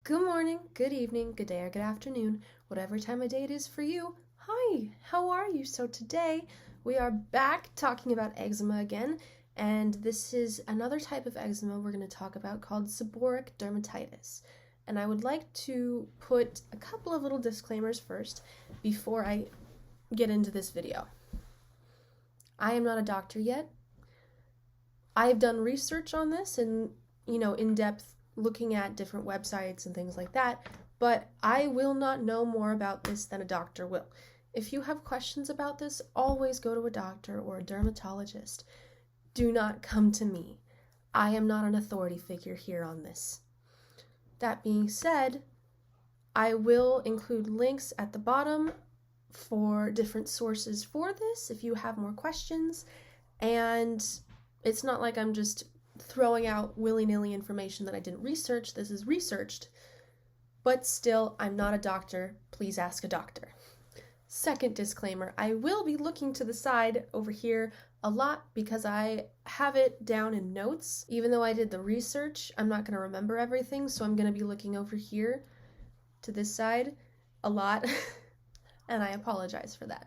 Good morning, good evening, good day, or good afternoon, whatever time of day it is for you. Hi, how are you? So today we are back talking about eczema again, and this is another type of eczema we're going to talk about called seborrheic dermatitis. And I would like to put a couple of little disclaimers first before I get into this video. I am not a doctor yet. I've done research on this and, in-depth looking at different websites and things like that, but I will not know more about this than a doctor will. If you have questions about this, always go to a doctor or a dermatologist. Do not come to me. I am not an authority figure here on this. That being said, I will include links at the bottom for different sources for this if you have more questions, and it's not like I'm just throwing out willy-nilly information that I didn't research. This is researched, but still, I'm not a doctor. Please ask a doctor. Second disclaimer, I will be looking to the side over here a lot because I have it down in notes. Even though I did the research, I'm not going to remember everything, so I'm going to be looking over here to this side a lot, and I apologize for that.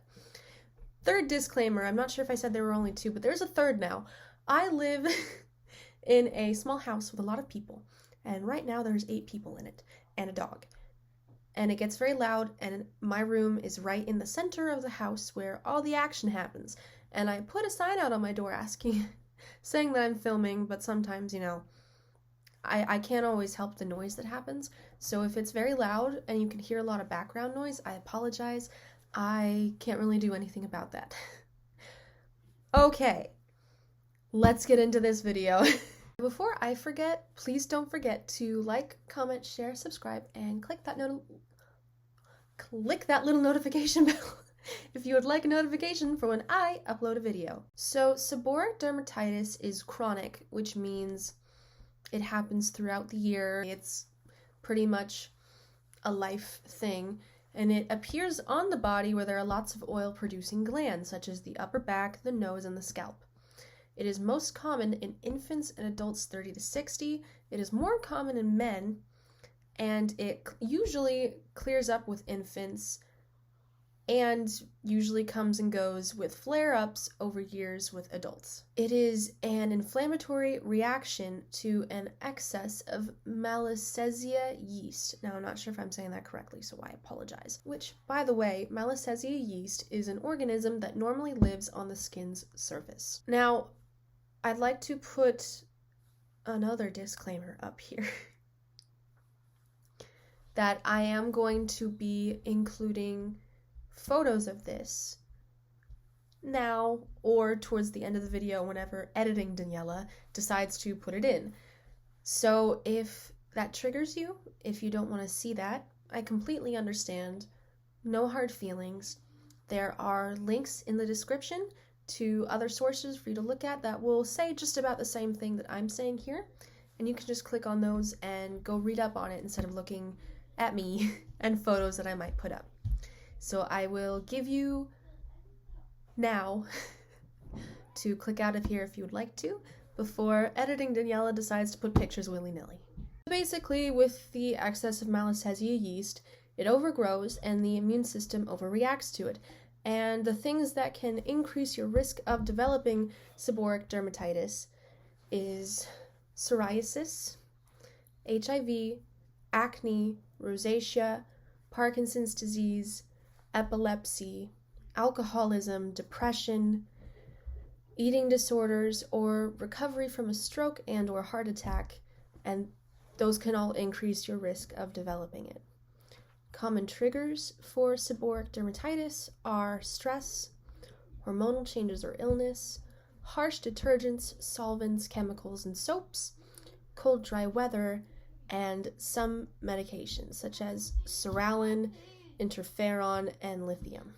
Third disclaimer, I'm not sure if I said there were only two, but there's a third now. I live in a small house with a lot of people, and right now there's 8 people in it and a dog, and it gets very loud, and my room is right in the center of the house where all the action happens, and I put a sign out on my door saying that I'm filming, but sometimes, I can't always help the noise that happens, so if it's very loud and you can hear a lot of background noise, I apologize. I can't really do anything about that. Okay, let's get into this video. Before I forget, please don't forget to like, comment, share, subscribe, and click that little notification bell if you would like a notification for when I upload a video. So seborrheic dermatitis is chronic, which means it happens throughout the year. It's pretty much a life thing, and it appears on the body where there are lots of oil-producing glands, such as the upper back, the nose, and the scalp. It is most common in infants and adults 30 to 60. It is more common in men, and it usually clears up with infants and usually comes and goes with flare-ups over years with adults. It is an inflammatory reaction to an excess of Malassezia yeast. Now, I'm not sure if I'm saying that correctly, so I apologize. Which, by the way, Malassezia yeast is an organism that normally lives on the skin's surface. Now, I'd like to put another disclaimer up here that I am going to be including photos of this now or towards the end of the video whenever editing Daniela decides to put it in. So if that triggers you, if you don't want to see that, I completely understand. No hard feelings. There are links in the description to other sources for you to look at that will say just about the same thing that I'm saying here, and you can just click on those and go read up on it instead of looking at me and photos that I might put up. So I will give you now to click out of here if you would like to, before editing Daniela decides to put pictures willy-nilly. Basically, with the excess of Malassezia yeast, it overgrows and the immune system overreacts to it. And the things that can increase your risk of developing seborrheic dermatitis is psoriasis, HIV, acne, rosacea, Parkinson's disease, epilepsy, alcoholism, depression, eating disorders, or recovery from a stroke and or heart attack, and those can all increase your risk of developing it. Common triggers for seborrheic dermatitis are stress, hormonal changes or illness, harsh detergents, solvents, chemicals, and soaps, cold, dry weather, and some medications such as seralin, interferon, and lithium.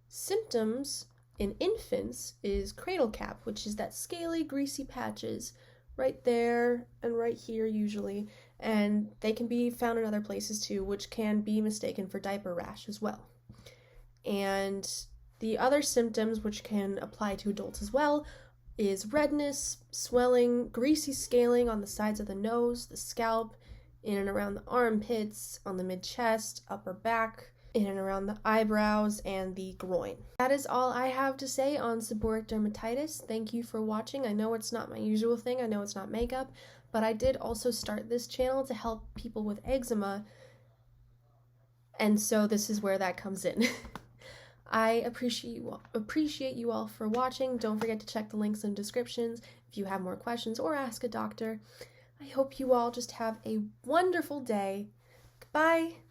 Symptoms in infants is cradle cap, which is that scaly, greasy patches right there and right here usually, and they can be found in other places too, which can be mistaken for diaper rash as well. And the other symptoms, which can apply to adults as well, is redness, swelling, greasy scaling on the sides of the nose, the scalp, in and around the armpits, on the mid-chest, upper back, in and around the eyebrows, and the groin. That is all I have to say on seborrheic dermatitis. Thank you for watching. I know it's not my usual thing. I know it's not makeup, but I did also start this channel to help people with eczema, and so this is where that comes in. I appreciate you all for watching. Don't forget to check the links in descriptions if you have more questions or ask a doctor. I hope you all just have a wonderful day. Goodbye.